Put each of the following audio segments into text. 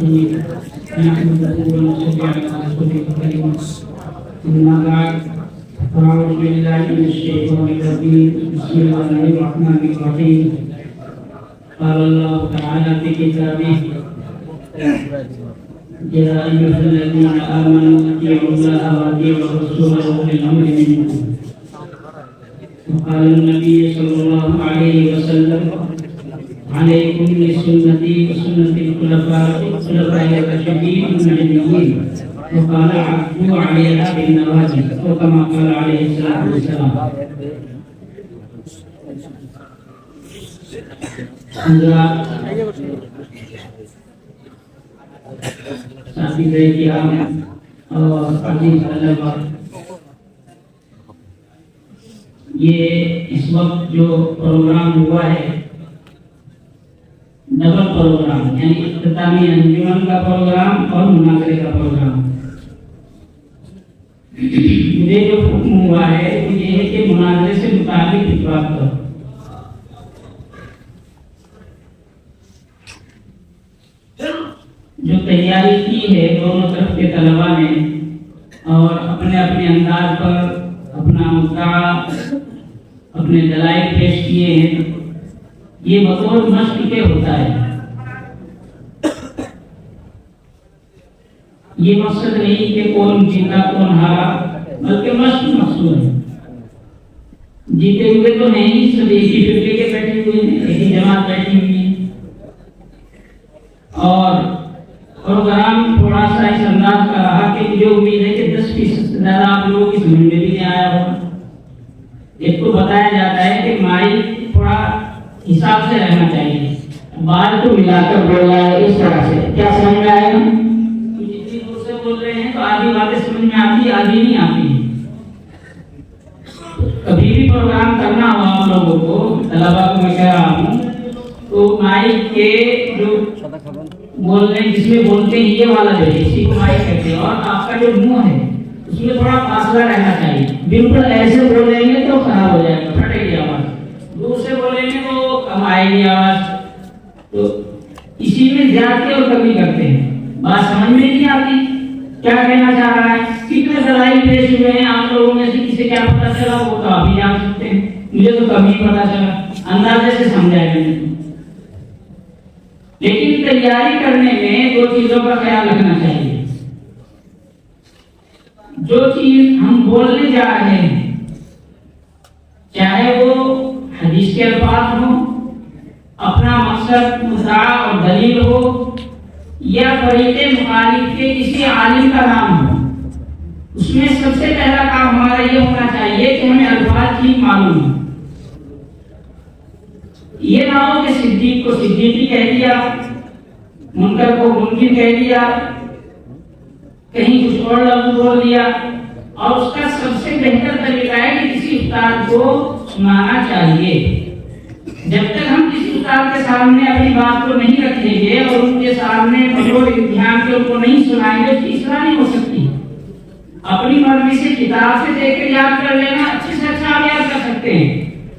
نحمده ونصلي على رسوله الكريم أما بعد أعوذ بالله من الشيطان الرجيم بسم الله الرحمن الرحيم قال الله تعالى في كتابه يا أيها الذين آمنوا أطيعوا الله وأطيعوا الرسول وأولي الأمر منكم وقال النبي صلى الله عليه وسلم عليكم بسنتي وسنة الخلفاء الراشدين المهديين وقال عضوا عليها بالنواجذ وكما قال عليه الصلاة والسلام. ساتھی کرام اور عزیز طلبہ، یہ اس وقت جو پروگرام ہوا ہے ڈبل پروگرام، یعنی اختتامی انجمن کا پروگرام اور مناظرے کا پروگرام. مجھے جو حکم ہوا ہے وہ یہ ہے کہ مناظرے سے متعلق کچھ بات کرو. جو تیاری کی ہے دونوں طرف کے طلباء نے اور اپنے اپنے انداز پر اپنا مدعا اپنے دلائل پیش کیے ہیں، یہ بطور مشق کے ہوتا ہے. یہ مقصد نہیں کہ کون جیتا کون ہارا، بلکہ مشق مقصود ہے. جیتے ہوئے تو نہیں، سب ایک ہی فرقے کے بیٹھے ہوئے ہیں، ایک ہی جماعت بیٹھی ہوئی ہے. اور پروگرام تھوڑا سا اس انداز کا رہا کہ مجھے امید ہے کہ 10% سے زیادہ آپ لوگوں کی سمجھ میں بھی نہیں آیا ہوگا. ایک تو بتایا جاتا ہے کہ مائک تھوڑا حساب سے رہنا چاہیے، بات تو ملا کر بولنا ہے اس طرح سے. کیا سمجھ میں آئے گا؟ جتنی دور سے بول رہے ہیں تو آدھی باتیں سمجھ میں آتی، آدھی نہیں آتی. کبھی بھی پروگرام کرنا ہو آپ لوگوں کو، طلبا کو میں کہہ رہا ہوں، تو مائک کے جو بول رہے ہیں جس میں بولتے ہیں یہ والا جو ہے اسی کو مائک کہتے ہیں، اور آپ کا جو منہ ہے اس میں تھوڑا فاصلہ رہنا چاہیے. بالکل ایسے بول رہیں گے تو خراب ہو جائے گا، پھٹے گی آواز. دور سے بولیں گے تو کم آئے گی آواز. تو اسی میں زیادتی اور کمی کرتے ہیں. بات سمجھ میں نہیں آتی کیا کہنا چاہ رہا ہے. کتنے دلائل پیش ہوئے ہیں، آپ لوگوں میں سے کسی کیا پتہ چلا وہ تو آپ ہی جان سکتے ہیں. مجھے تو کم ہی پتہ چلا، اندازے سے سمجھایا میں نے. لیکن تیاری کرنے میں دو چیزوں کا خیال رکھنا چاہیے. جو چیز ہم بولنے جا رہے ہیں، چاہے وہ حدیث کے الفاظ ہوں، اپنا مقصد مدعا اور دلیل ہو، یا فریق مخالف کے کسی عالم کا نام ہو، اس میں سب سے پہلا کام ہمارا یہ ہونا چاہیے کہ ہمیں الفاظ ٹھیک معلوم ہو. یہ نہ ہو کہ صدیق کو صدیقی کہہ دیا، منکر کو منکر کہہ دیا، کہیں کچھ اور لفظ بول دیا. اور اس کا سب سے بہتر طریقہ ہے کہ کسی استاد کو سنانا چاہیے. جب تک ہم کسی استاد کے سامنے اپنی بات کو نہیں رکھیں گے اور ان کے سامنے بطور امتحان کے ان کو نہیں سنائیں گے تو اصلاح نہیں ہو سکتی. اپنی مرضی سے کتاب سے دیکھ کر یاد کر لینا، اچھے سے اچھا آپ یاد کر سکتے ہیں،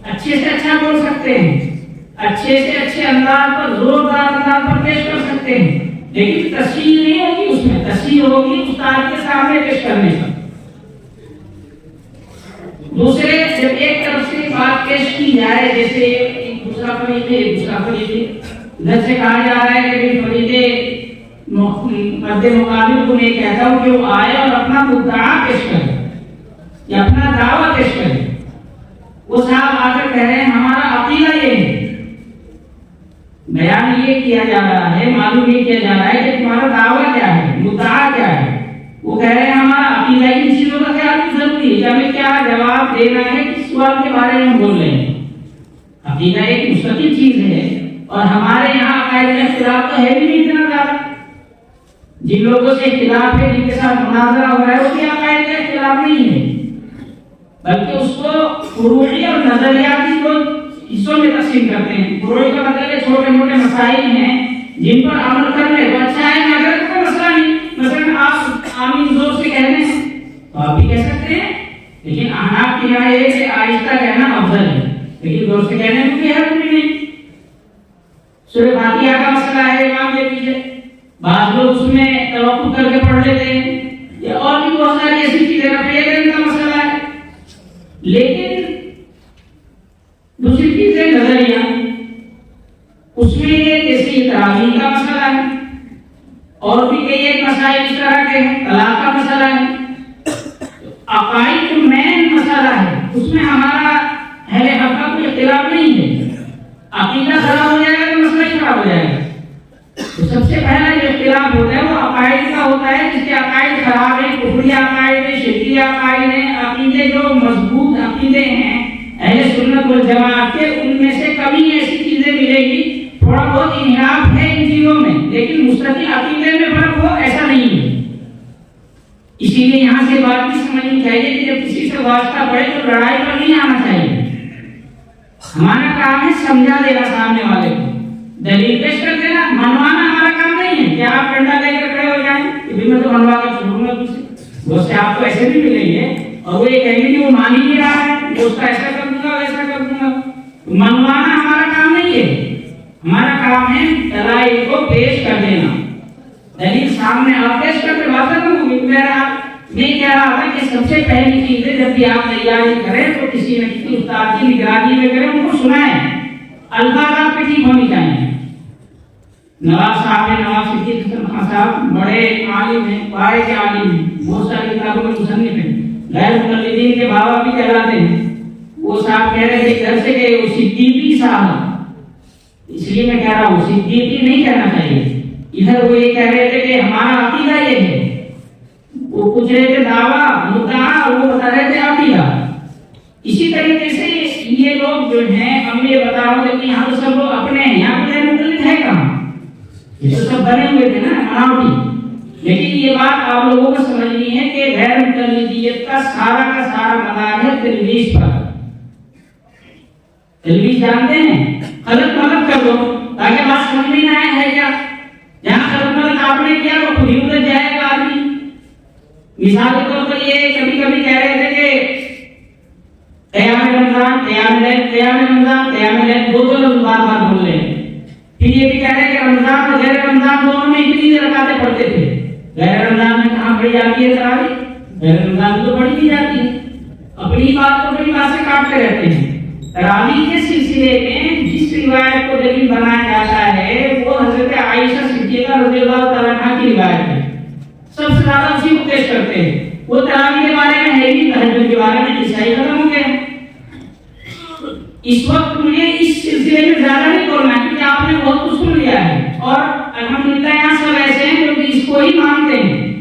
اچھے سے اچھا بول سکتے ہیں، اچھے سے اچھے انداز پر زوردار انداز پر پیش کر سکتے ہیں. لیکن تصحیح نہیں ہوگی، اس میں تصحیح ہوگی استاد کے سامنے پیش کرنے پر. دوسرے جب ایک طرف سے بات پیش کی جائے، جیسے دوسرا فریق ہے دوسرا فریق ہے، ادھر سے کہا جا رہا ہے کہ فریق مد مقابل کو میں کہتا ہوں کہ وہ آئے اور اپنا مدعا پیش کرے یا اپنا دعویٰ پیش کرے. وہ صاحب آ کر کہہ رہے ہیں ہمارا عقیدہ یہ ہے، بیان یہ کیا جا رہا ہے، معلوم یہ کیا جا رہا ہے کہ تمہارا دعویٰ کیا ہے، مدعا کیا ہے. وہ کہہ رہے ہیں ہمارا عقیدہ. ان چیزوں کا خیال بھی ضروری ہے کہ ہمیں کیا جواب دینا ہے، کس سوال کے بارے میں ہم بول رہے ہیں. عقیدہ ایک مستقل چیز ہے، اور ہمارے یہاں عقائد میں اختلاف تو ہے بھی نہیں اتنا زیادہ. جن لوگوں سے اختلاف ہے، جن کے ساتھ مناظرہ ہو رہا ہے، وہ بھی عقائد کا اختلاف نہیں ہے، بلکہ اس کو فروعی اور نظریاتی دو حصوں میں تقسیم کرتے ہیں. فروعی کا مطلب ہے چھوٹے موٹے مسائل ہیں جن پر عمل کر لے تو اچھا ہے، اگر کوئی مسئلہ نہیں، مثلا آپ آمین زور سے کہہ رہے ہیں تو آپ بھی کہہ سکتے ہیں. لیکن احناف کی رائے ہے کہ آہستہ کہنا افضل ہے، لیکن زور سے کہنے میں کوئی حرج نہیں. سورہ فاتحہ کا مسئلہ ہے، امام یہ پیچھے بعض لوگ اس میں توقف کر کے پڑھ لیتے ہیں، یا اور بھی بہت ساری ایسی چیزیں رفع کا مسئلہ ہے. لیکن دوسری چیز ہے نظریہ، اس میں جیسے تراویح کا مسئلہ ہے اور بھی کئی ایک مسائل اس طرح کے ہیں، طلاق کا مسئلہ ہے. عقائد جو مین مسئلہ ہے اس میں ہمارا اہل حق کا کوئی اختلاف نہیں ہے. عقیدہ خراب ہو جائے گا تو مسئلہ ہی خراب ہو جائے گا. تو سب سے پہلا جو اختلاف ہوتا ہے وہ عقائد کا ہوتا ہے، جس کے عقائد خراب ہیں، کفری عقائد ہیں، شرکی عقائد ہیں. عقیدے جو مضبوط عقیدے ہیں اہل سنت والجماعت کے، ان میں سے کبھی ایسی چیزیں ملے گی تھوڑا بہت انحراف ہے ان چیزوں میں، لیکن مستقل عقیدے میں فرق ہو ایسا نہیں ہے. اسی لیے یہاں سے بات بھی سمجھنی چاہیے کہ جب کسی سے واسطہ پڑے تو لڑائی پر نہیں آنا چاہیے. ہمارا کام ہے سمجھا دینا سامنے والے کو، دلیل پیش کر دینا. منوانا ہمارا کام نہیں ہے کہ آپ ڈنڈا لے کر کھڑے ہو جائیں کہ میں تو منوا کر چھوڑوں گا تجھے. وہ سے آپ کو ایسے بھی ملیں گے اور وہ یہ کہیں گے کہ وہ مان ہی نہیں رہا ہے، وہ اس کا ایسا کر دوں گا ویسا کر دوں گا. منوانا ہمارا کام نہیں ہے. ہمارا کام ہے دلائل کو پیش کر دینا. دلیل سامنے آپ پیش کر کے بات کروں گی. میں کہہ رہا تھا کہ سب سے پہلی چیز ہے جب بھی آپ تیاری کریں تو کسی نہ کسی استاد کی نگرانی میں کریں، ان کو سنائیں. الفاظ آپ کے ٹھیک ہونی چاہیے. نواب صاحب ہیں، نواب صدیق حسن خان صاحب بڑے عالم ہیں، فائز عالم ہیں، بہت ساری کتابوں کے مصنف ہیں، غیر مقلدین کے بابا بھی کہلاتے ہیں. وہ صاحب کہہ رہے تھے گھر سے کہ وہ صدیقی صاحب، اس لیے میں کہہ رہا ہوں صدیقی نہیں کہنا چاہیے. ادھر وہ یہ کہہ رہے تھے کہ ہمارا عقیدہ یہ ہے، وہ پوچھ رہے تھے دعویٰ مدعا اور وہ بتا رہے تھے عقیدہ. اسی طریقے سے یہ لوگ جو ہیں، ہم یہ بتا رہا ہوں کہ یہاں تو سب لوگ اپنے ہیں، یہاں غیر مقلد ہے کہاں؟ یہ تو سب بنے ہوئے تھے نا بناوٹی. لیکن یہ بات آپ لوگوں کو سمجھنی ہے کہ غیر مقلدیت کا سارا مدار ہے تلویث پر. تلویث جانتے ہیں؟ غلط ملت کر دو تاکہ بات سمجھ میں نہ آئے ہے کیا. جہاں غلط ملت آپ نے کیا وہ خود ہی ادھر جائے گا آدمی. مثال کے طور پر یہ کبھی کہہ رہے تھے کہ قیام رمضان، قیام لیل دو لفظ بار بول رہے ہیں. پھر یہ بھی کہہ رہے ہیں کہ رمضان اور غیر رمضان دونوں میں اتنی رکعتیں پڑھتے تھے. غیر رمضان میں کہاں پڑھی جاتی ہے تراویح؟ غیر رمضان میں تو پڑھی نہیں جاتی ہے. اپنی بات کو اپنی بات سے کاٹتے رہتے ہیں. تراویح کے سلسلے میں جس روایت کو دلیل بنایا جاتا ہے وہ حضرت عائشہ صدیقہ رضی اللہ تعالیٰ عنہا کی روایت ہے. سب سے زیادہ اسی کو پیش کرتے ہیں. وہ تراویح کے بارے میں ہے ہی، تہجد کے بارے میں عیسائی ختم ہو گئے. اس وقت مجھے اس سلسلے میں زیادہ نہیں بولنا کیونکہ آپ نے بہت کچھ سن لیا ہے اور الحمدللہ یہاں سب ایسے ہیں جو اس کو ہی مانتے ہیں.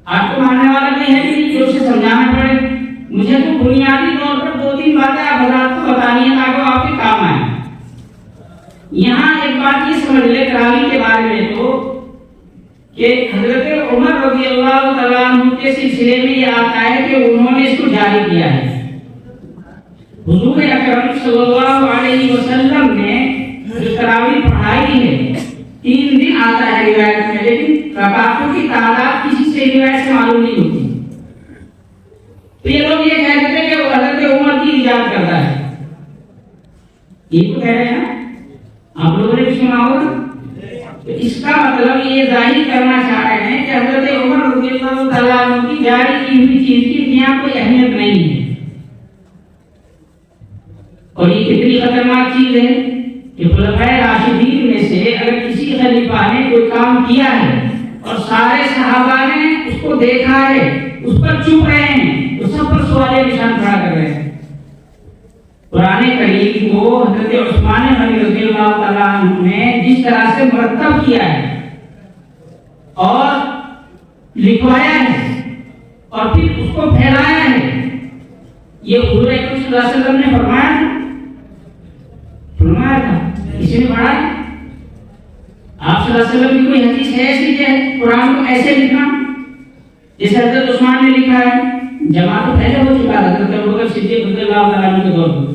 آپ کو ماننے والا نہیں ہے کہ جو اسے سمجھانا پڑے. مجھے تو بنیادی طور پر 2-3 باتیں آپ حضرات کو بتانی ہیں تاکہ آپ کے کام آئیں. یہاں ایک بات یہ سمجھ لے تراویح کے بارے میں تو کہ حضرت عمر رضی اللہ تعالیٰ عنہ کے سلسلے میں یہ آتا ہے کہ انہوں نے اس کو جاری کیا ہے. حضور اکرم صلی اللہ علیہ وسلم نے جو تراویح پڑھائی ہے 3 دن آتا ہے روایت میں، لیکن رکعتوں کی تعداد کسی سے روایت سے معلوم نہیں ہوتی. تو یہ لوگ یہ کہتے تھے کہ وہ حضرت عمر کی ایجاد کرتا ہے. یہ تو کہہ رہے ہیں آپ لوگوں نے بھی سنا ہوگا. تو اس کا مطلب یہ ظاہر کرنا چاہ رہے ہیں کہ حضرت عمر رضی اللہ تعالیٰ عنہ کی جاری کی ہوئی چیز کی یہاں کوئی اہمیت نہیں ہے. اور یہ کتنی خطرناک چیز ہے کہ خلفائے راشدین میں سے اگر کسی خلیفہ نے کوئی کام کیا ہے اور سارے صحابہ نے اس کو دیکھا ہے، اس پر چپ رہے ہیں، تو سب پر سوال نشان کھڑا کر رہے ہیں. قرآن کریم کو حضرت عثمان غنی رضی اللہ تعالیٰ عنہ نے جس طرح سے مرتب کیا ہے اور لکھوایا ہے اور پھر اس کو پھیلایا ہے، یہ حضور اکرم صلی اللہ علیہ وسلم نے فرمایا تھا. کسی نے پڑھا ہے؟ آپ صلی اللہ علیہ وسلم کی کوئی حدیث ہے ایسی کہ قرآن کو ایسے لکھنا جیسے حضرت عثمان نے لکھا ہے؟ جماعت تو پہلے ہو چکا ہے حضرت ابوبکر صدیق رضی اللہ تعالیٰ عنہ کے دور میں.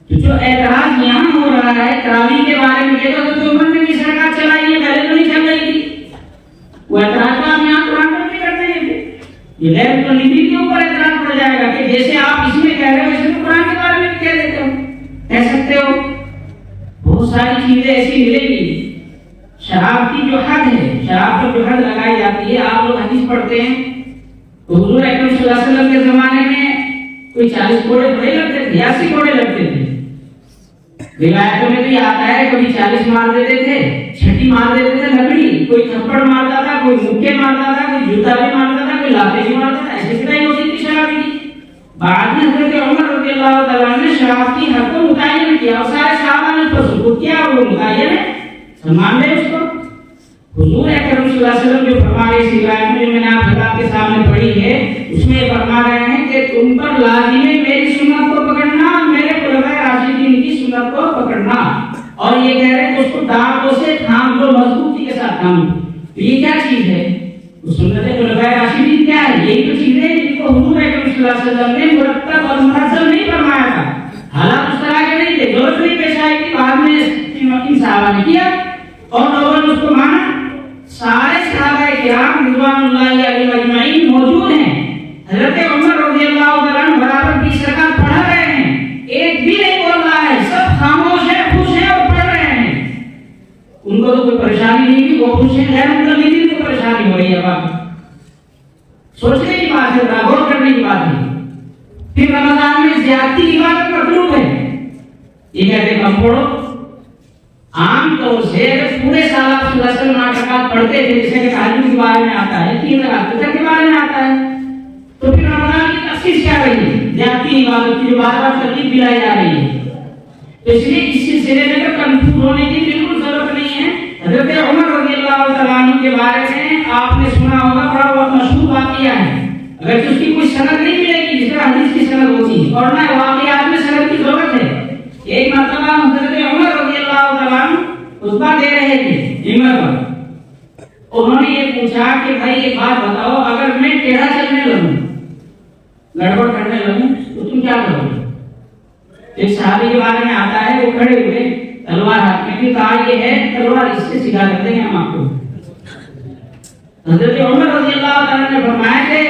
تو جو اعتراض یہاں ہو رہا ہے تراویح کے بارے میں، یہ تو حضرت عمر نے بھی سرکار چلائی ہے، پہلے تو نہیں چل رہی تھی. وہ اعتراض تو ہم یہاں قرآن پر نہیں کرتے ہیں. یہ غیر مقلدین کے اوپر اعتراض پڑ جائے گا کہ جیسے آپ اس میں کہہ رہے ہو ویسے تو قرآن کے بارے میں بھی کہہ دیتے ہو، کہہ سکتے ہو. بہت ساری چیزیں ایسی ملے گی. شراب کی جو حد ہے، شراب پر جو حد لگائی جاتی ہے، آپ لوگ حدیث پڑھتے ہیں تو حضور اکرم صلی اللہ علیہ وسلم کے زمانے میں کوئی 40 گھوڑے تھوڑے لگتے تھے، 80 گھوڑے لگتے تھے. روایتوں میں تو یہ آتا ہے کبھی 40 مار دیتے تھے، چھٹی مار دیتے تھے لکڑی، کوئی تھپڑ مارتا تھا، کوئی مکے مارتا تھا، کوئی جوتا بھی مارتا تھا، کوئی لاتے بھی مارتا تھا. ایسے کتنا ہی ہوتی تھی شراب کی. بعد میں حضرت عمر رضی اللہ تعالیٰ نے شراب کی حد کو متعین کیا اور سارے صحابہ نے اس پر سکوت کیا اور وہ متعین ہے، سلمان لے اس کو. حضور اکرم صلی اللہ علیہ وسلم جو فرما رہے اس روایت میں جو میں نے آپ حضرات کے سامنے پڑھی ہے، اس میں فرما رہے ہیں کہ تم پر لازم ہے میری سنت کو پکڑنا، میرے خلفائے راشدین کی سنت کو پکڑنا. اور یہ کہہ رہے ہیں کہ اس کو ڈانٹوں سے تھام لو، مضبوطی کے ساتھ تھام لو. تو یہ کیا چیز ہے؟ سنت خلفائے راشدین کیا ہے؟ یہی تو چیزیں جن کو حضور اکرم صلی اللہ علیہ وسلم نے مرتب اور منظم نہیں فرمایا تھا. حالات اس طرح کے نہیں تھے، ضرورت نہیں پیش آئی کہ بعد میں ان صحابہ نے کیا اور لوگوں نے اس کو مانا. سارے صحابہ کرام رضوان اللہ علیہم اجمعین موجود ہیں. حضرت عمر رضی اللہ تعالیٰ عنہ برابر 20 رکعت پڑھا رہے ہیں، ایک بھی نہیں بول رہا ہے، سب خاموش ہیں، خوش ہیں اور پڑھ رہے ہیں. ان کو تو کوئی پریشانی نہیں تھی، وہ خوش ہیں. غیر مقلدین کو پریشانی ہو رہی ہے. بات سوچنے کی بات ہے، غور کرنے کی بات ہے. پھر رمضان میں زیادتی کی بات مطلوب ہے. یہ کہتے ہیں کم پڑھو. عام طور سے پورے سال آپ صلی اللہ علیہ وسلم 8 رکعت پڑھتے تھے، جیسے کہ تہجد کے بارے میں آتا ہے، 3 رکعت فجر کے بارے میں آتا ہے. تو پھر رمضان کی تخصیص کیا رہی ہے؟ زیادتی عبادت کی جو بار بار ترغیب دلائی جا رہی ہے. تو اس لیے اس سلسلے میں تو کنفیوز ہونے کی بالکل ضرورت نہیں ہے. حضرت عمر رضی اللہ تعالیٰ عنہ کے بارے میں آپ نے سنا ہوگا، بڑا مشہور واقعہ ہے. اگر اس کی کوئی سند نہیں ملے گی جس طرح حدیث کی سند ہوتی ہے، اور نہ واقعات میں سند کی ضرورت ہے. ایک مرتبہ حضرت عمر رضی اللہ تعالیٰ عنہ خطبہ دے رہے تھے ممبر پر. انہوں نے یہ پوچھا کہ بھائی ایک بات بتاؤ، اگر میں ٹیڑھا چلنے لگوں، گڑبڑ کرنے لگوں تو تم کیا کرو گے؟ ایک صحابی کے بارے میں آتا ہے، وہ کھڑے ہوئے تلوار ہاتھ میں، کہا یہ ہے تلوار، اس سے سکھا دیتے ہیں ہم آپ کو. حضرت عمر رضی اللہ تعالیٰ نے فرمایا کہ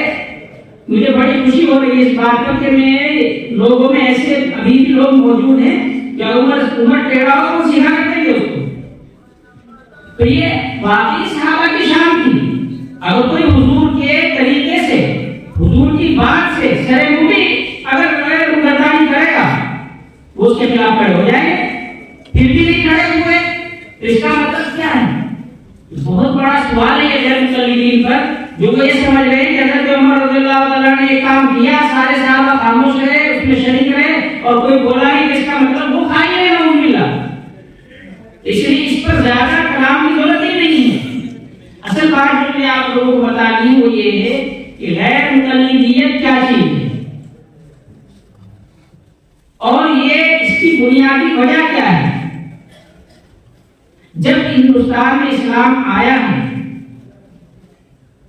مجھے بڑی خوشی ہو رہی ہے اس بات پر کہ میرے لوگوں میں ایسے ابھی بھی لوگ موجود ہیں کہ عمر ٹیڑھا ہو وہ سکھا کرتے ہیں اس کو. تو یہ واقعی صحابہ کی شان تھی. اگر کوئی حضور کے طریقے سے، حضور کی بات سے سرے منہ اگر گردانی کرے گا وہ اس کے خلاف کھڑے ہو جائیں گے. پھر بھی نہیں کھڑے ہوئے تو اس کا مطلب کیا ہے؟ بہت بڑا سوال ہے یہ غیر مقلدین پر، جو یہ سمجھ رہے ہیں کہ حضرت عمر رضی اللہ تعالیٰ نے یہ کام کیا، سارے صحابہ خاموش رہے، اس میں شریک رہے اور کوئی بولا نہیں، کہ اس کا مطلب وہ کھائیے نہ ملا. اس لیے اس پر زیادہ کلام کی ضرورت ہی نہیں ہے. اصل بات جو میں آپ لوگوں کو بتا دی وہ یہ ہے کہ غیر مقلدیت کیا چیز ہے اور یہ اس کی بنیادی وجہ کیا ہے. جب ہندوستان میں اسلام آیا ہے،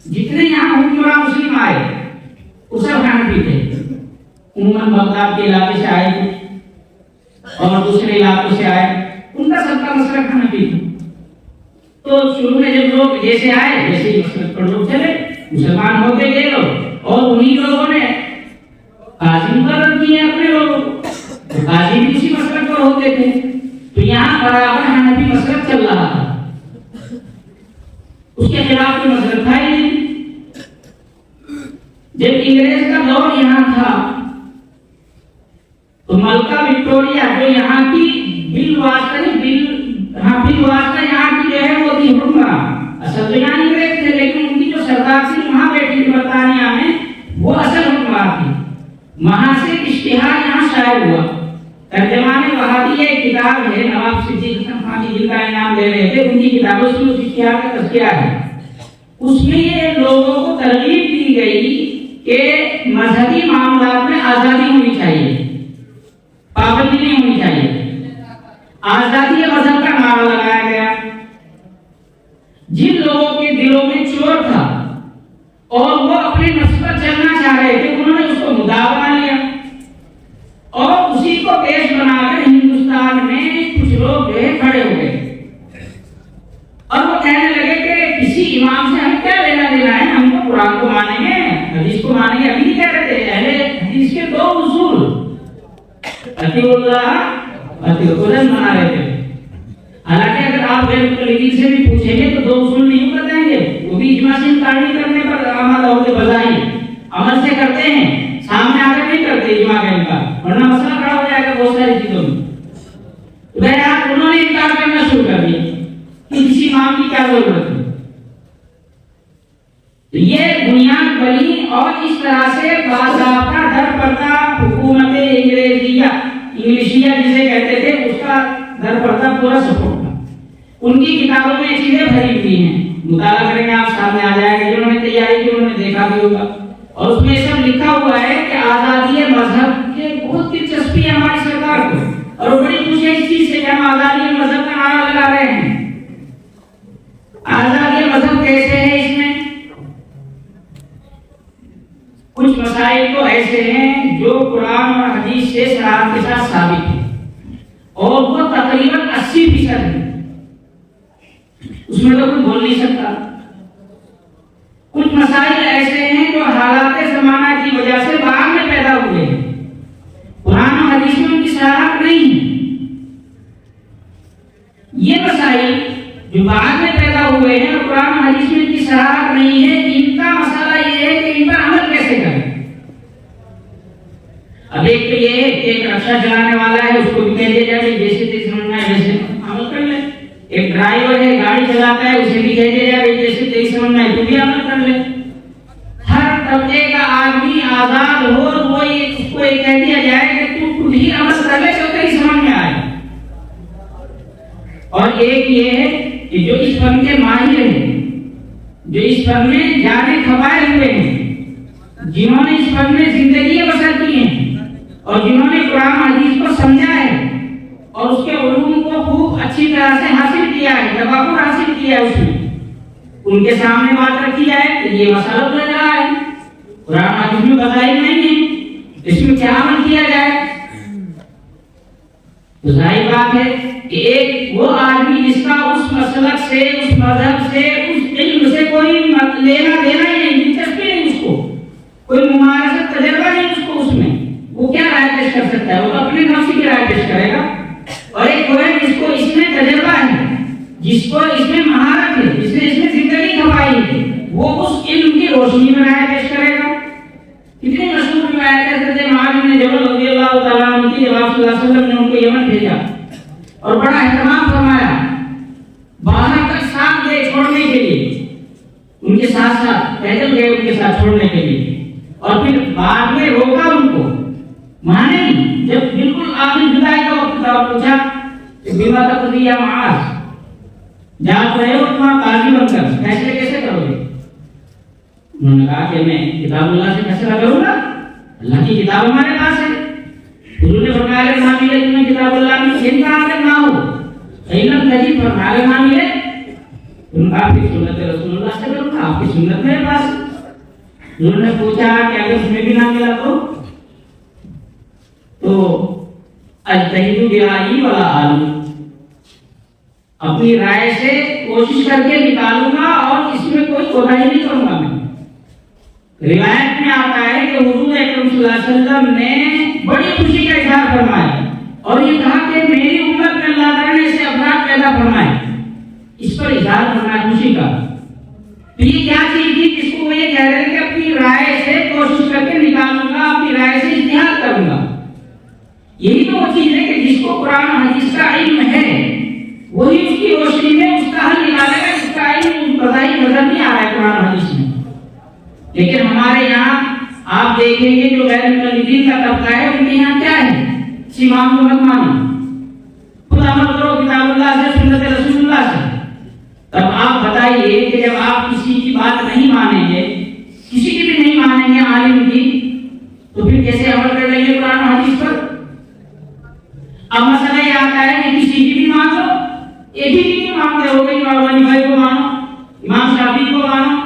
جتنے یہاں حکمراں مسلم آئے وہ سب حنفی تھے. عموماً بغداد کے علاقے سے آئے اور دوسرے علاقوں سے آئے، ان کا سب کا مسلک حنفی تھا. تو شروع میں جب لوگ جیسے آئے ویسے ہی مسلک پر لوگ چلے، مسلمان ہوتے گئے لوگ، اور انہی لوگوں نے قاضی مقرر کیے اپنے لوگوں کو، قاضی بھی اسی مسلک پر ہوتے تھے. تو یہاں برابر حنفی مسلک چل رہا تھا، اس کے خلاف کوئی مسلک تھا ہی نہیں. جب انگریز کا دور یہاں تھا تو ملکہ وکٹوریہ جو یہاں کی بالواسطہ یہاں کی جو ہے وہ تھی حکمراں. اصل تو یہاں انگریز تھے، لیکن ان کی جو سردار تھی وہاں بیٹھی تھی برطانیہ میں، وہ اصل حکمراں تھی. وہاں سے اشتہار یہاں شائع ہوا. ترجمان وہابی ایک کتاب ہے، نواب صدیق حسن خان جی جن کا انعام دے رہے تھے، ان کی کتابوں سے اس اشتہار کا تذکرہ ہے. اس میں یہ لوگوں کو ترغیب دی گئی کہ مذہبی معاملات میں آزادی ہونی چاہیے، پابندی نہیں ہونی چاہیے. آزادی مذہب کا نعرہ لگایا گیا. جن لوگوں کے دلوں میں چور تھا اور وہ اپنے نفس پر چلنا چاہ رہے تھے، انہوں نے اس کو مدعا بنا لیا اور اسی کو پیش بنا کر ہندوستان میں کچھ لوگ جو ہے کھڑے ہو گئے اور وہ کہنے لگے کہ کسی امام سے ہم کیا لینا دینا ہے، ہم تو قرآن کو مانیں گے، حدیث کو مانیں گے. ابھی نہیں کہہ رہے تھے، اہل حدیث کے 2 اصول اطیع اللہ اطیع الرسول منا رہے تھے. حالانکہ اگر آپ غیر مقلدین سے بھی پوچھیں گے تو 2 اصول نہیں بتائیں گے، وہ بھی اجماع سے انکار نہیں کرنے پر آمادہ ہوتے، بظاہر عمل سے کرتے ہیں، سامنے آ کر نہیں کرتے اجماع کا انکار، ورنہ مسئلہ کھڑا ہو جائے گا بہت ساری چیزوں میں۔ بہرحال انہوں نے انکار کرنا شروع کر دیا کہ کسی امام کی کیا ضرورت ہے۔ تو یہ بنیاد بنی اور اس طرح سے باضابطہ در پردہ حکومت انگلشیہ جسے کہتے تھے اس کا در پردہ پورا سپورٹ تھا۔ ان کی کتابوں میں چیزیں بھری ہوئی ہیں، مطالعہ کریں گے آپ سامنے آ جائے گا، جنہوں نے تیاری کی انہوں نے دیکھا بھی ہوگا، اور اس میں سب لکھا ہوا ہے کہ آزادی مذہب کے بہت دلچسپی ہے ہماری سرکار کو، اور بڑی خوشی ہے اس چیز سے کہ ہم آزادی مذہب کا نعرہ لگا رہے ہیں۔ آزادی مذہب کیسے ہے؟ اس میں کچھ مسائل تو ایسے ہیں جو قرآن اور حدیث سے صراحت کے ساتھ ثابت ہے، اور وہ تقریباً 80% ہے، اس میں تو کوئی بول نہیں سکتا۔ کچھ مسائل ایسے ہیں جو حالات زمانہ کی وجہ سے بعد میں پیدا ہوئے ہیں، قرآن اور حدیث میں ان کی صراحت نہیں ہے۔ یہ مسائل جو بعد میں پیدا ہوئے ہیں اور قرآن اور حدیث میں ان کی صراحت نہیں ہے، ان کا مسئلہ یہ ہے کہ ان پر عمل کیسے کریں۔ اب ایک تو یہ ہے کہ ایک رکشہ چلانے والا ہے، اس کو بھی کہہ دیا جائے جیسے تیسے سمجھنا ہے ویسے عمل کر لے۔ ایک ڈرائیور ہے، گاڑی چلاتا ہے، اسے بھی کہہ دیا جائے جیسے تیسے سمجھنا ہے تو بھی عمل کر لے۔ ہر طبقے کا آدمی آزاد ہو، وہ اس کو یہ کہہ دیا جائے کہ تو خود ہی عمل کر لے جو تیری سمجھ میں آئے۔ اور ایک یہ ہے کہ جو اس فن کے ماہر ہیں، جو اس فن میں جانے کھپائے ہوئے ہیں، جنہوں نے اس فن میں زندگی بسر کی ہیں، اور جنہوں نے قرآن حدیث کو سمجھا ہے اور اس کے علوم کو خوب اچھی طرح سے حاصل کیا ہے، تفقہ حاصل کیا ہے، اس میں ان کے سامنے بات رکھی جائے کہ یہ مسئلہ لگ رہا ہے، قرآن حدیث میں بظاہر نہیں ہے، اس میں کیا عمل کیا جائے۔ تو ظاہر بات ہے کہ ایک وہ آدمی جس کا اس مسلک سے، اس مذہب سے، اس علم سے کوئی لینا دینا ہی نہیں، دلچسپی نہیں، اس کو کوئی ممارست تجربہ نہیں اس کو، اس میں وہ کیا رائے پیش کر سکتا ہے؟ وہ تو اپنے نفس کی رائے پیش کرے گا۔ اور ایک وہ ہے جس کو اس میں تجربہ ہے، جس کو اس میں مہارت ہے، جس نے اس میں زندگی کھپائی ہے، وہ اس علم کی روشنی میں رائے پیش کرے گا۔ کتنی مشہور روایت ہے حضرت معاذ بن جبل رضی اللہ تعالیٰ عنہ کی، جب آپ صلی اللہ علیہ وسلم نے ان کو یمن بھیجا اور بڑا اہتمام فرمایا، باہر تک ساتھ گئے چھوڑنے کے لیے، ان کے ساتھ ساتھ پیدل گئے ان کے ساتھ چھوڑنے کے لیے، اور پھر بعد میں روکا ان کو، مانے نہیں۔ جب بالکل آخری جدائی کا وقت تھا، پوچھا کہ بیما تقضی یا معاذ، جہاں رہے ہو تمہاں قاضی بن کر فیصلے کیسے کرو گے؟ انہوں نے کہا کہ میں کتاب اللہ سے فیصلہ کروں گا، اللہ کی کتاب ہمارے پاس ہے۔ حضور نے فرمایا اگر نہ ملے تمہیں کتاب اللہ میں انکار اگر نہ ہو، علم تجید فرمایا اگر نہ ملے تم کا پھر سنت رسول اللہ سے کروں گا، آپ کی سنت میرے پاس۔ حضور نے پوچھا کہ اگر اس میں بھی نہ ملا تو اجتہد برائے ولا عالم، اپنی رائے سے کوشش کر کے نکالوں گا اور اس میں کوئی کوتاہی نہیں کروں گا میں۔ روایت میں آتا ہے کہ حضور اکرم صلی اللہ علیہ وسلم نے بڑی خوشی کا اظہار فرمایا اور یہ کہا کہ میری امت میں اللہ تعالیٰ نے ایسے افراد پیدا فرمائے، اس پر اظہار فرمایا خوشی کا۔ تو یہ کیا چیز تھی جس کو وہ یہ کہہ رہے ہیں کہ اپنی رائے سے کوشش کر کے نکالوں گا، اپنی رائے سے اجتہاد کروں گا۔ یہی تو وہ چیز ہے کہ جس کو قرآن و حدیث کا علم ہے وہی اس کی روشنی میں اس کا حل نکالے گا، اس کا علم بظاہر نظر نہیں آ رہا ہے قرآن و حدیث میں۔ لیکن ہمارے یہاں آپ دیکھیں گے جو غیر مقلدین کا طبقہ ہے ان کے یہاں کیا ہے؟ امام کو مت مانو، خود عمل کرو کتاب اللہ سے، سنت رسول اللہ سے۔ تب آپ بتائیے کہ جب آپ کسی کی بات نہیں مانیں گے، کسی کی بھی نہیں مانیں گے عالم کی، تو پھر کیسے عمل کر لیں گے قرآن و حدیث پر؟ اب مسئلہ یہ آتا ہے کہ کسی کی بھی مان لو، ایک ہی کی مانتے ہو گے، امام ابو حنیفہ کو مانو، امام شافعی کو مانو،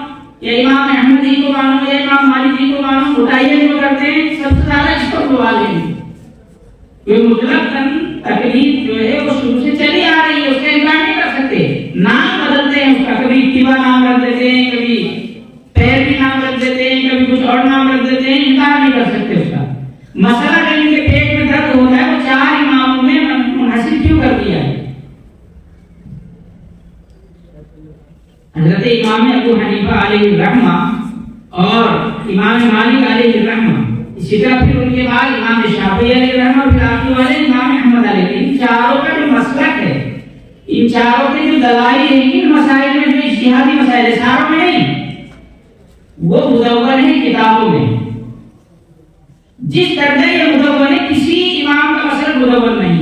یا امام احمدی کو مانو، یا امام مالکی کو مانو، بتائیے جو کرتے ہیں سب سے زیادہ اس پر سوال ہے۔ یہ مطلق تقلید جو ہے وہ شروع سے چلی آ رہی ہے، اس کا انکار نہیں کر سکتے۔ نام بدلتے ہیں اس کا، کبھی اتباع نام رکھ دیتے ہیں، کبھی پیروی نام رکھ دیتے ہیں، کبھی کچھ اور نام رکھ دیتے ہیں، انکار نہیں کر سکتے اس کا۔ مسئلہ جن کے پیٹ میں درد ہوتا ہے وہ 4 اماموں میں منحصر کیوں کر دیا ہے؟ حضرت امام ابو حنیفہ علیہ الرحمہ اور امام مالک علیہ الرحمہ، اسی طرح پھر ان کے بعد امام شافعی علیہ الرحمہ، پھر آخری والے امام احمد علیہ الرحمہ، ان چاروں کا جو مسلک ہے، ان چاروں کے جو دلائل ہیں ان مسائل میں جو اجتہادی مسائل ہیں ساروں میں نہیں، وہ مدون ہے کتابوں میں. جس درجے یہ مدون ہے کسی امام کا مسلک مدون نہیں،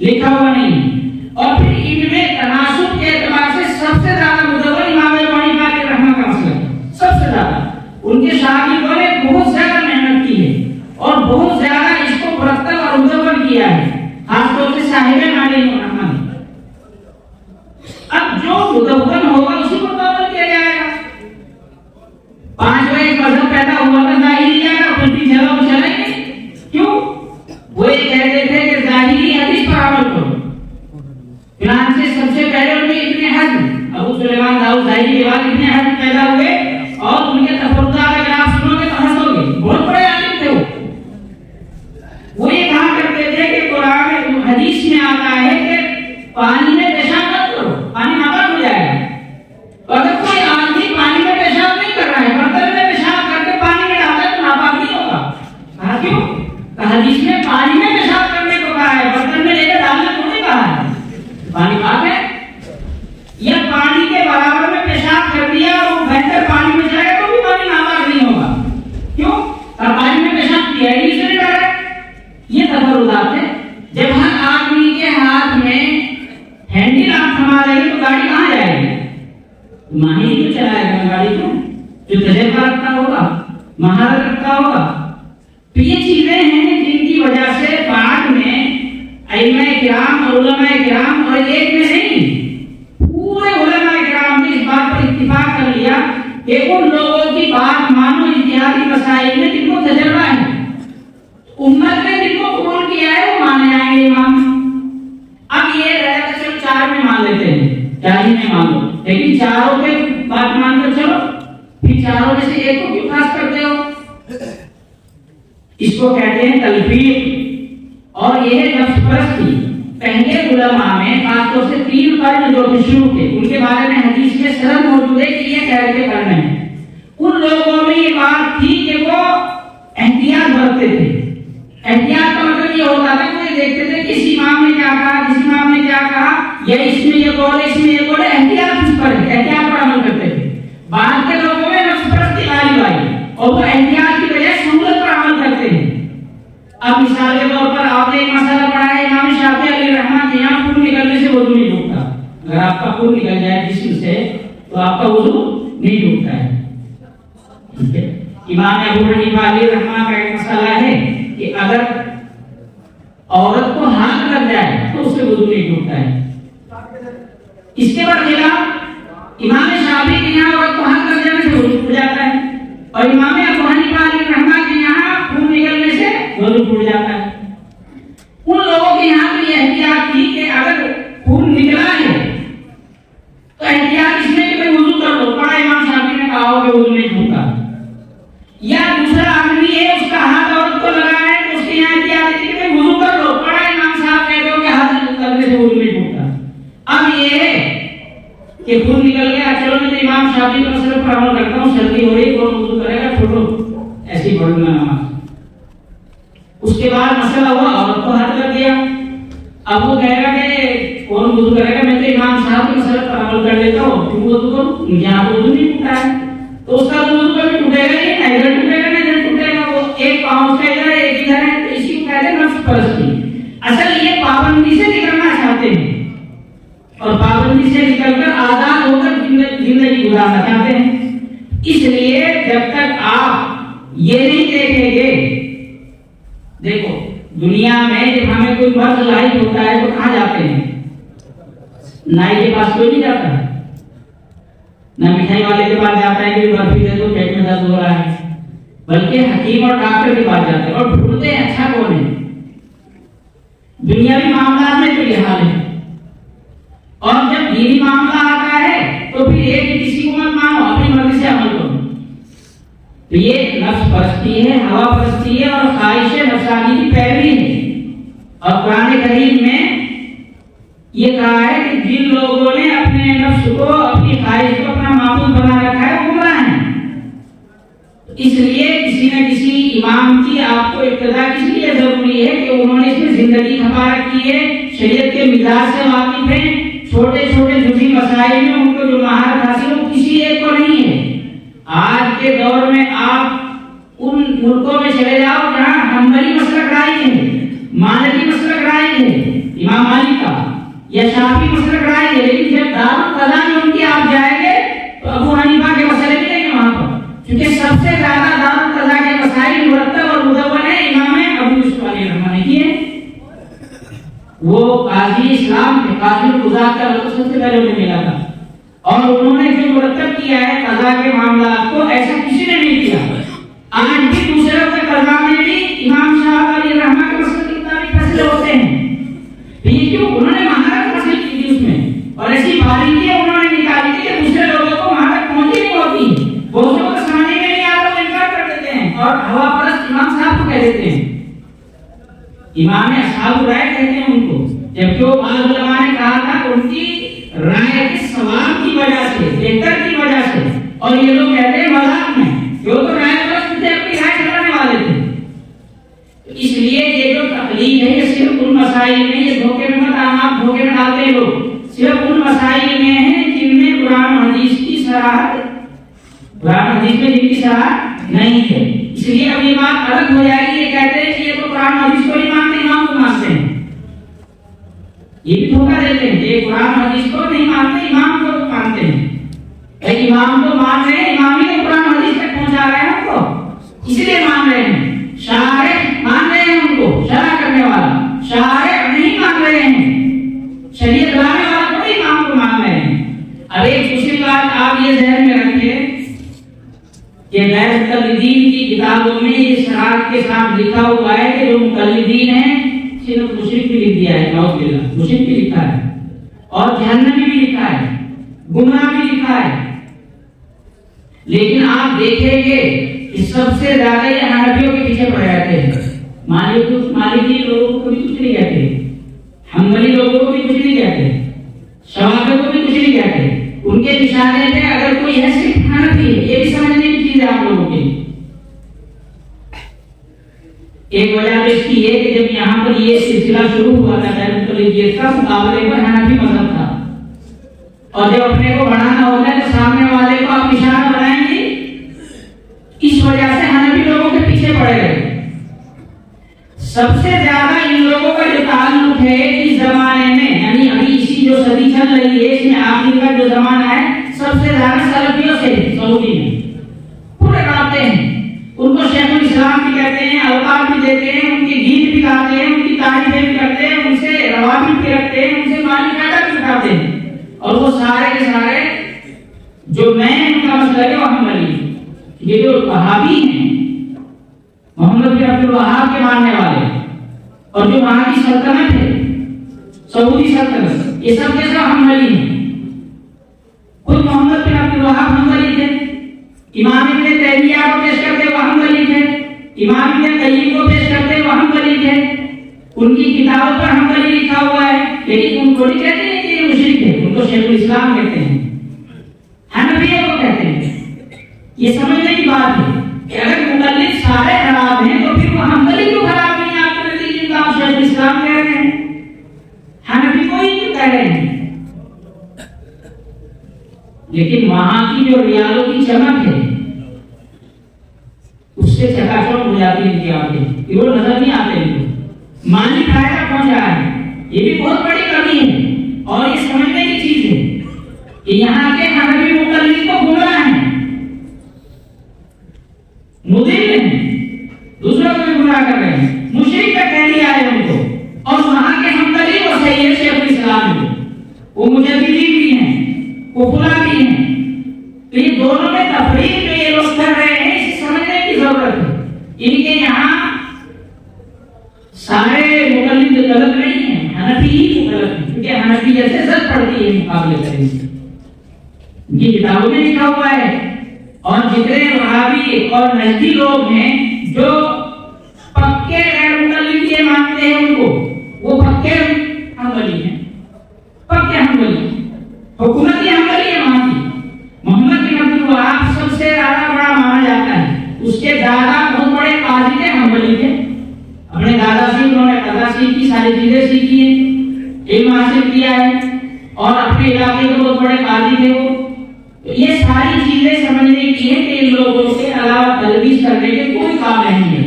لکھا ہوا نہیں. اور پھر ان میں تناسب کے اعتبار سے سب سے زیادہ مدون امام ابو حنیفہ علیہ الرحمہ کا مسلک ہے، سب سے زیادہ. ان کے شاگردوں نے بہت زیادہ محنت کی ہے اور بہت زیادہ اس کو مرتب اور مدون کیا ہے، خاص طور سے صاحب علیہ الرحمہ نے. اب جو مدون ہوگا اسی کو مدون کیا جائے گا. 5 ایک مذہب پیدا ہوا تھا ظاہریہ کا، پھر بھی جگہ وہ چلیں گے کیوں؟ وہ یہ کہتے تھے کہ ظاہری حدیث پر عمل کرو. چنانچہ سب سے پہلے ان میں ابن حزم، ابو سلیمان داؤد ظاہری کے بعد ابن حزم پیدا ہوئے اور ان کے تفردات اگر آپ سنو گے تو ہنسو گے، بہت بڑے عالم تھے وہ یہ کہا کرتے تھے کہ قرآن حدیث میں آتا ہے کہ پانی میں پیشاب مت کرو، پانی ناپاک ہو جائے گا. تو اگر کوئی آدمی پانی میں پیشاب نہیں کر رہا ہے، برتن میں پیشاب کر کے پانی میں ڈالتا ہے تو ناپاک نہیں ہوگا. کہا کیوں؟ حدیث میں پانی میں پیشاب کرنے کو کہا ہے، برتن میں لے کر ڈالنے کو نہیں کہا ہے. پانی پاک ہے. یا پانی کے برابر میں پیشاب کر دیا اور وہ بہتر پانی میں جائے تو بھی پانی ناپاک نہیں ہوگا. کیوں؟ پانی میں پیشاب کیا ہی نہیں کر رہا ہے. یہ تفردات ہے. جب ہر آدمی کے ہاتھ میں ہینڈل آپ تھما رہے ہیں تو گاڑی کہاں جائے گی؟ ماہر کیوں چلائے گا گاڑی کو؟ جو تجربہ رکھتا ہوگا، مہارت رکھتا ہوگا. تو یہ چیزیں ہیں جن کی وجہ سے بعد میں ائمہ کرام اور علماء کرام، اور ایک میں نہیں پورے علماء کرام نے اس بات پر اتفاق کر لیا کہ ان لوگوں کی بات مانو اجتہادی مسائل میں جن کو تجربہ ہے، امت نے جن کو قبول کیا ہے وہ مانے جائیں گے امام. اب یہ رہا کہ چلو 4 میں مان لیتے ہیں، 4 ہی میں مان لو، لیکن چاروں کے بات مان کر چلو، پھر چاروں میں سے ایک کو کیوں خاص کرتے ہو؟ اس کو کہتے ہیں تلفیق. اور یہ ہے نفس پرستی. پہلے علماء میں خاص طور سے 3 قرن جو شروع تھے ان کے بارے میں حدیث میں سند موجود ہے کہ یہ خیر کے قرن ہیں. ان لوگوں میں یہ بات تھی کہ وہ احتیاط برتتے تھے. احتیاط کا مطلب یہ ہوتا تھا کہ وہ دیکھتے تھے کہ اس امام نے کیا کہا، جس امام نے کیا کہا، یا اس میں یہ قول ہے، اس میں یہ قول ہے، احتیاط اس پر ہے، احتیاط پر عمل کرتے تھے. بعد کے لوگوں میں نفس پرستی غالب آئی اور وہ احتیاط کی وجہ سے سہولت پر عمل کرتے ہیں. اب مثال کے طور پر آپ نے ایک مسئلہ پڑھا ہے، امام شافعی علیہ الرحمہ کے یہاں خون نکلنے سے وضو نہیں ٹوٹتا. اگر آپ کا خون نکل جائے جسم سے تو آپ کا وضو نہیں ٹوٹتا ہے. ٹھیک ہے. امام ابو حنیفہ علیہ الرحمہ کا ایک مسئلہ ہے کہ اگر عورت کو ہاتھ لگ جائے تو اس سے وضو نہیں ٹوٹتا ہے. اس کے برخلاف امام شافعی کے یہاں عورت کو ہاتھ لگ جانے سے وضو ٹوٹ جاتا ہے، اور امام ابو حنیفہ علیہ الرحمہ کے یہاں خون نکلنے سے وضو ٹوٹ جاتا ہے. ان لوگوں کے یہاں بھی یہ احتیاط تھی کہ اگر خون نکلا ہے تو احتیاط اس میں کہ بھائی وضو کر لو، پڑا امام شافعی نے کہا ہو کہ وضو نہیں ٹوٹتا. یا دوسرا آدمی ہے اس کا ہاتھ عورت کو لگا ہے تو اس کے یہاں احتیاط تھی کہ بھائی وضو کر لو، پڑا امام صاحب کہتے ہو کہ ہاتھ لگنے سے وضو نہیں ٹوٹتا. اب یہ ہے کہ خون نکل گیا، چلو میں تو امام شافعی کے مسئلے پر عمل کرتا ہوں، سردی ہو رہی کون وضو کرے گا، چھوڑو ایسی پڑھ لوں نماز. اس کے بعد مسئلہ ہوا، عورت کو ہاتھ لگ گیا. اب وہ کہے گا کہ کون وضو کرے گا، میں تو امام صاحب کے مسئلے پر عمل کر لیتا ہوں، کیوں وضو کروں، یہاں تو وضو نہیں ٹوٹا ہے. تو اس کا وضو کبھی ٹوٹے گا نہیں، ادھر ٹوٹے گا نہیں ادھر ٹوٹے گا. وہ ایک پاؤں سے ادھر ایک ادھر ہے، تو اسی کو کہتے ہیں نفس پرستی. اصل یہ پابندی سے نکلنا چاہتے ہیں اور پابندی سے نکل کر آزاد ہو کر زندگی گزارنا چاہتے ہیں. اس لیے جب تک آپ یہ نہیں دیکھیں گے، دیکھو دنیا میں جب ہمیں کوئی مرض لاحق ہوتا ہے تو کہاں جاتے ہیں؟ نائی کے پاس کوئی نہیں جاتا ہے، نہ مٹھائی والے کے پاس جاتا ہے کہ برفی دے دو پیٹ میں درد ہو رہا ہے، بلکہ حکیم اور ڈاکٹر کے پاس جاتے ہیں اور ڈھونڈتے ہیں اچھا کون ہے. دنیاوی معاملات میں تو یہ حال ہے. اور جب دینی معاملہ آتا ہے تو پھر ایک کسی کو مت مانو، اپنی مرضی سے عمل کرو. تو یہ نفس پرستی ہے، ہوا پرستی ہے اور خواہش نفسانی کی پیروی ہے. اور قرآن کریم میں یہ کہا ہے کہ جن لوگوں نے اپنے نفس کو اپنی خواہش کو اپنا معبود بنا رکھا ہے وہ گمراہ ہیں. اس لیے کسی نہ کسی امام کی آپ کو اقتدا اس لیے ضروری ہے کہ انہوں نے اس میں زندگی کھپا رکھی ہے، شریعت کے مزاج سے واقف ہیں، چھوٹے چھوٹے جزئی مسائل میں ان کو جو مہارت حاصل ہو کسی ایک کو نہیں ہے. آج کے دور میں آپ ان ملکوں میں چلے جاؤ جہاں حنبلی مسلک رائج ہے، مالکی مسلک رائج ہے امام مالک کا، یا شافعی مسلک رائج ہے، لیکن جب دارالقضاء میں ان کی آپ جائیں گے تو ابو حنیفہ کے مسئلے ملیں گے وہاں پر، کیونکہ سب سے زیادہ دارالقضاء کے مسائل مرتب اور مدون ہے امام ابو یوسف علیہ الرحمہ نے کیے. وہ قاضی اسلام کے قاضی القضاء کا لقب سب سے پہلے انہیں ملا تھا، اور انہوں نے جو مرتب کیا ہے قضاء کے معاملات کو ایسا کسی نے نہیں کیا. آج بھی دوسروں کے قضاء میں بھی امام صاحب علیہ الرحمہ کے مسئلے کے مطابق فیصلے ہوتے ہیں. یہ کیوں؟ انہوں نے مہارت حاصل کی تھی اس میں، اور ایسی باریکیاں انہوں نے نکالی تھی کہ دوسرے لوگوں کو مہارت پہنچی نہیں ہوتی. بہت سے کو سمجھنے میں نہیں آتا، وہ انکار کر دیتے ہیں اور ہوا پرست امام صاحب کو کہہ دیتے ہیں. امام اصحاب رائے کہتے ہیں ان کو، جبکہ وہ بعض علماء نے کہا تھا ان کی رائے کے ثواب کی وجہ سے، بہتر کی وجہ سے، اور یہ لوگ کہتے ہیں مذاق میں جو تو رائے پرست تھے، اپنی رائے چلانے والے تھے. اس لیے یہ جو تقلید ہے یہ صرف ان مسائل میں، یہ دھوکے میں مت آنا، آپ دھوکے میں ڈالتے ہیں لوگ، صرف ان مسائل میں ہیں جن میں قرآن حدیث کی صراحت، قرآن حدیث میں جن کی صراحت نہیں ہے. اس لیے اب یہ بات الگ ہو جائے گی، یہ کہتے ہیں کہ یہ تو قرآن حدیث کو نہیں مانتے، امام کو مانتے ہیں. یہ بھی دھوکہ دیتے ہیں، یہ قرآن حدیث کو نہیں مانتے، امام کو مانتے ہیں. امام کو مان رہے ہیں، امام ہی تو قرآن حدیث تک پہنچا رہے ہیں ہم کو، اس لیے مان رہے ہیں. شارع مان رہے ہیں ان کو، شرع کرنے والا، شارع نہیں مان رہے ہیں، شریعت لانے والا کوئی امام کو مان رہے ہیں. اب ایک دوسری بات آپ یہ ذہن میں رکھیں کہ غیر مقلدین کی کتابوں میں اس شرائط کے ساتھ لکھا ہوا ہے کہ جو مقلدین ہیں صرف مشرک بھی لکھ دیا ہے، نعوذ باللہ، مشرک بھی لکھا ہے اور جہنمی بھی لکھا ہے، گمراہ بھی لکھا ہے. لیکن آپ دیکھیں گے کہ سب سے زیادہ یہ حنفیوں کے پیچھے پڑے رہتے ہیں. مالکی لوگوں کو بھی کچھ نہیں کہتے، حنبلی لوگوں کو بھی کچھ نہیں کہتے، شوافی کو بھی کچھ نہیں کہتے. ان کے نشانے پہ اگر کوئی ہے صرف حنفی ہے، یہ بھی سمجھنے کی چیز ہے آپ لوگوں کے. ایک وجہ تو اس کی ہے کہ جب یہاں پر یہ سلسلہ شروع ہوا تھا غیر مقلدیت کا، مقابلے پر حنفی مذہب تھا، اور جب اپنے کو بڑھانا ہوتا ہے تو سامنے والے کو آپ اشارہ بنائیں گے. اس وجہ سے حنفی لوگوں کے پیچھے پڑے گئے. سب سے زیادہ ان لوگوں کا جو تعلق ہے اس زمانے میں، یعنی ابھی اسی جو صدی چل رہی ہے اس میں آخری کا جو زمانہ ہے، سب سے زیادہ سلفیوں سے سعودی میں پورے ڈالتے ہیں. ان کو شیخ الاسلام بھی کہتے ہیں، القاب بھی دیتے ہیں، ان کی گیت بھی گاتے ہیں، ان کی تعریفیں بھی کرتے ہیں، ان سے روابط بھی رکھتے ہیں، ان سے مالی فائدہ بھی اٹھاتے ہیں. اور وہ سارے کے سارے جو میں ان کا مسئلہ ہے وہ حنبلی، یہ جو وہابی ہیں محمد بن عبد الوہاب کے ماننے والے، اور جو وہاں کی سلطنت ہے سعودی سلطنت، یہ سب کے سب حنبلی ہیں. خود محمد بن عبد الوہاب حنبلی تھے، امام ابن تیمیہ کو پیش کرتے وہ حنبلی تھے، امام ابن قیم کو پیش کرتے وہ حنبلی تھے. ان کی کتابوں پر حنبلی لکھا ہوا ہے، لیکن ان کو نہیں کہتے ہیں کہ یہ مشرک ہے، ان کو شیخ الاسلام کہتے ہیں، حنفیہ کو کہتے ہیں. یہ سمجھنے کی بات ہے کہ اگر مقلد سارے خراب ہیں تو پھر وہ حنبلی کیوں خراب نہیں؟ آپ کے نتیجے کا آپ شیخ الاسلام کہہ رہے ہیں، حنفی کو ہی کیوں کہہ رہے ہیں؟ لیکن وہاں کی جو ریالوں کی چمک ہے اس سے چکا چوک ہو جاتی ہے ان کی آنکھیں کہ وہ نظر نہیں آتے ان کو. مالی فائدہ پہنچا ہے، یہ بھی بہت بڑی کمی ہے. اور یہ سمجھنے کی چیز ہے کہ یہاں کے حنفی مقلد کو گمراہ ہیں، مضل ہیں، دوسروں کو بھی گمراہ کر رہے ہیں، مشرک کا کہہ دیا ہے ان کو. اور وہاں کے حنبلی وہ صحیح ہے شیخ الاسلام میں، وہ مجددین بھی ہیں، وہ فلاں بھی ہیں. تو یہ دونوں میں تفریق جو یہ لوگ کر رہے ہیں اسے سمجھنے کی ضرورت ہے. ان کے یہاں سارے مقلد غلط نہیں ہیں، حنفی ہی غلط ہیں، کیونکہ حنفیت سے زد پڑتی ہے مقابلے کرنے سے. ان کی کتابوں میں لکھا ہوا ہے. اور جتنے وہابی اور نجدی لوگ ہیں جو پکے غیر مقلد یہ مانتے ہیں ان کو، وہ پکے حنبلی ہیں. حکومت حنبلی ہے وہاں کی. محمد بن عبد الوہاب سب سے زیادہ بڑا مانا جاتا ہے. اس کے دادا بہت بڑے قاضی تھے, حنبلی تھے. اپنے دادا سے انہوں نے قضا سیکھی, ساری چیزیں سیکھی ہیں, علم حاصل کیا ہے, اور اپنے علاقے کے بہت بڑے قاضی تھے وہ. تو یہ ساری چیزیں سمجھنے کی ہے کہ ان لوگوں کے علاوہ تلبیس کرنے کے کوئی کام نہیں ہے.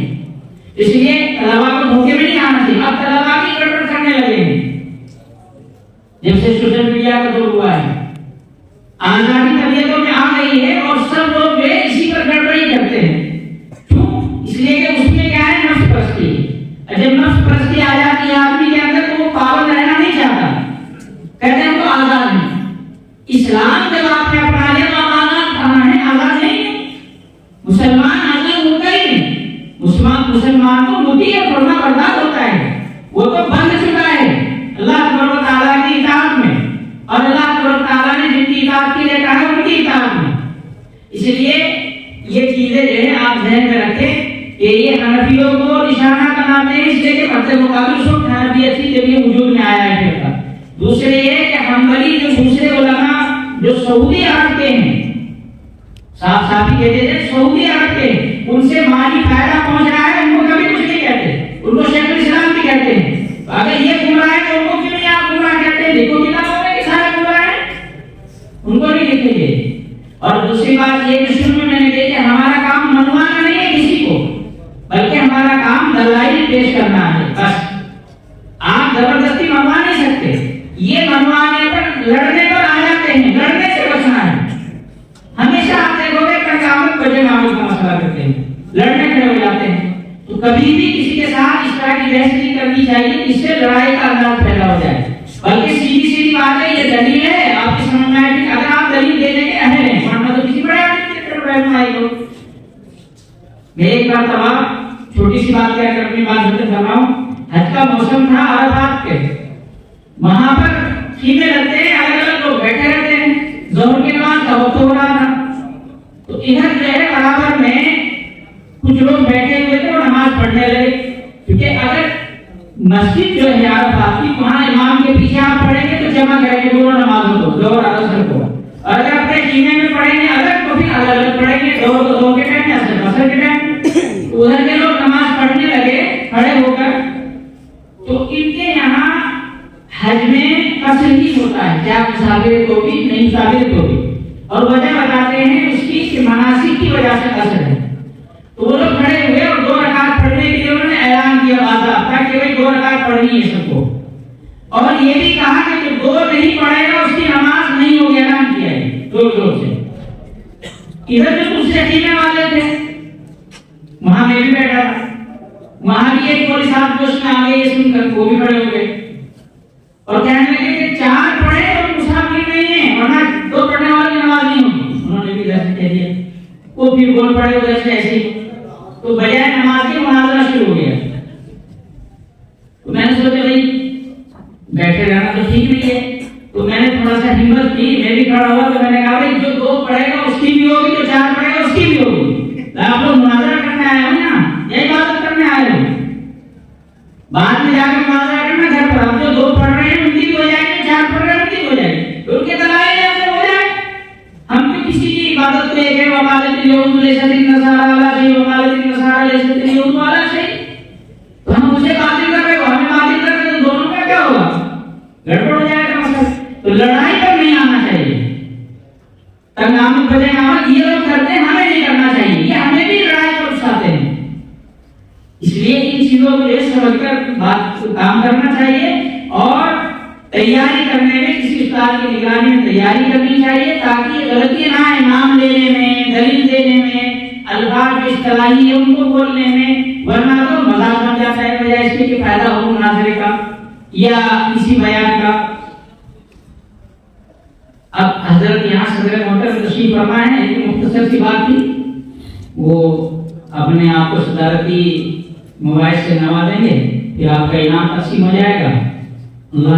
اس لیے طلبا کو دھوکے میں نہیں آنا چاہیے. اب طلبا کی گڑبڑ کرنے لگے ہیں جب سے سوشل میڈیا کا دور ہوا ہے. آزادی طبیعتوں میں آ گئی ہے اور سب لوگ جو ہے اسی پر گڑبڑی کرتے ہیں. کیوں؟ اس لیے کہ اس میں کیا ہے, نفس پرستی. جب نفس پرستی آ جاتی ہے آدمی کے اندر تو وہ پابند رہنا نہیں چاہتا, کہتے ہیں تو آزاد نہیں. اسلام جب آپ نے اپنا لیا تو آزاد کہاں ہے, آزاد نہیں ہے. مسلمان آزاد ہوتا ہی نہیں. مسلمان کو مطیع اور فرما بردار ہوتا ہے, وہ تو بند چکا ہے اللہ تبارک و تعالیٰ کی اطاعت میں, اور اللہ تبارک و تعالیٰ نے جن کی اطاعت کے لیے کہا ہے ان کی اطاعت میں. اس لیے یہ چیزیں جو ہے آپ ذہن میں رکھیں کہ یہ حنفیوں کو نشانہ بناتے ہیں, اس لیے کہ مرد مقابل اس وقت حنفیت تھی جب یہ وجود میں آیا ہے. دوسرے یہ کہ حنبلی جو دوسرے علماء جو سعودی عرب کے ہیں, صاحب صاحبی کہتے ہیں سعودی عرب کے, ان سے مالی فائدہ پہنچ رہا ہے, ان کو کبھی کچھ نہیں کہتے, ان کو شیخ الاسلام بھی کہتے ہیں. اگر یہ گمراہ ہے تو ان کو کیوں نہیں آپ گمراہ کہتے ہیں؟ دیکھو کتابوں میں کہ سارے گمراہ ہیں, ان کو نہیں لکھیں گے. اور دوسری بات یہ کہ شروع میں نے کہا کہ ہمارا کام منوانا نہیں ہے کسی کو, بلکہ ہمارا کام دلائل پیش کرنا ہے بس. آپ زبردستی منوا نہیں سکتے. یہ منوانے پر لڑنے پر آ جاتے ہیں, لڑنے سے بچنا ہے. ہمیشہ آپ دیکھو گے قیامت بجے معاملے کا مسئلہ کرتے ہیں, لڑنے کھڑے ہو جاتے ہیں. تو کبھی بھی کسی کے ساتھ اس طرح کی بحث نہیں کرنی چاہیے جس سے لڑائی کا انداز پیدا ہو جائے, بلکہ سیدھی بات ہے, یہ دلیل ہے, آپ کی سمجھ میں آئے کہ اگر آپ دلیل دینے کے اہل ہیں ورنہ تو کسی بڑے آدمی کی طرف بیٹھنا آئی ہو. میں ایک بار تمام چھوٹی سی بات کہہ کر اپنی بات ختم کر رہا ہوں. حج کا موسم تھا عرفات کے, وہاں پر خیمے لگتے ہیں, الگ الگ لوگ بیٹھے رہتے ہیں, ظہر کے بعد کا وقت ہو رہا تھا. تو ادھر جو ہے برابر میں کچھ لوگ بیٹھے ہوئے تھے اور نماز پڑھنے لگے, کیونکہ اگر مسجد جو ہے عرفات کی وہاں امام کے پیچھے آپ پڑھیں گے تو جمع کریں گے دونوں نمازوں کو, ظہر اور عصر کو. اور اگر اپنے خیمے میں پڑھیں گے الگ تو پھر الگ الگ پڑھیں گے, ظہر کو ظہر کے ٹائم, عصر کے ٹائم. ادھر کے لوگ نماز پڑھنے لگے کھڑے ہو کر. تو ان کے یہاں حج میں قصر ہی ہوتا ہے, کیا مسافر کو بھی نہیں مسافر کو بھی, اور وجہ بتاتے ہیں اس کی کہ مناسک کی وجہ سے قصر ہے. تو وہ لوگ کھڑے ہوئے اور 2 رکعت پڑھنے کے لیے انہوں نے اعلان کیا باضابطہ کہ بھائی 2 رکعت پڑھنی ہے سب کو, اور یہ بھی کہا کہ جو 2 نہیں پڑھے گا اس کی نماز نہیں ہوگی, اعلان کیا ہے زور سے. ادھر جو دوسرے خیمے والے تھے وہاں میں بھی بیٹھا تھا, وہاں بھی ایک کوئی صاحب جو اس میں آگے یہ سن کر وہ بھی کھڑے ہو گئے اور کہنے لگے کہ 4 پڑھے تو مسافر نہیں ہے, ورنہ 2 پڑھنے والی نماز نہیں ہوگی. انہوں نے بھی ایسے کہہ دیا, وہ پھر بول پڑے ادھر سے ایسے, تو بجائے نماز کے مناظرہ شروع ہو گیا. تو میں نے سوچا بھائی بیٹھے رہنا تو ٹھیک نہیں ہے, تو میں نے تھوڑا سا ہمت کی, میں بھی کھڑا ہوا. تو میں نے کہا بھائی جو 2 پڑھے گا اس کی بھی ہوگی, جو 4 پڑھے گا اس کی بھی ہوگی. آپ لوگ مناظرہ کرنے آئے ہو نا, یہ عبادت کرنے آئے ہو, بعد میں جا کے مناظرہ کرنا گھر پر. آپ جو 2 پڑھ رہے ہیں ان کی بھی ہو جائے گی, 4 پڑھ رہے ہیں ان کی بھی ہو جائے گی, ان کے دلائل ایسے ہو جائے. ہم بھی کسی کی عبادت کو ایک ہے وقالت اليهود ليست النصارى على شيء وقالت النصارى ليست اليهود على شيء, تو ہم اسے باطل کر رہے ہو, ہمیں باطل کر رہے, تو دونوں کا کیا ہوگا, گڑبڑ ہو جائے گا مسئلہ. تو لڑائی پر نہیں آنا چاہیے, تنگ آمد بجائے آمد یہ لوگ کرتے ہیں, ہمیں نہیں کرنا چاہیے, یہ ہمیں بھی لڑائی پر اکساتے ہیں. اس لیے ان چیزوں کو سمجھ کر بات کام کرنا چاہیے, اور تیاری کرنے میں کسی استاد کی نگرانی میں تیاری کرنی چاہیے تاکہ یہ غلطی نہ آئے نام لینے میں, دلیل دینے میں, الفاظ جو اصطلاحی ہے ان کو بولنے میں, ورنہ تو مذاق بن جاتا ہے بجائے اس کے کہ فائدہ ہو مناظرے کا یا کسی بیان کا. اب حضرت یہاں صدر محترم تشریف فرما ہے, ایک مختصر سی بات تھی, وہ اپنے آپ کو صدارتی مواعظ سے نوازیں گے, پھر آپ کا انعام تقسیم ہو جائے گا. اللہ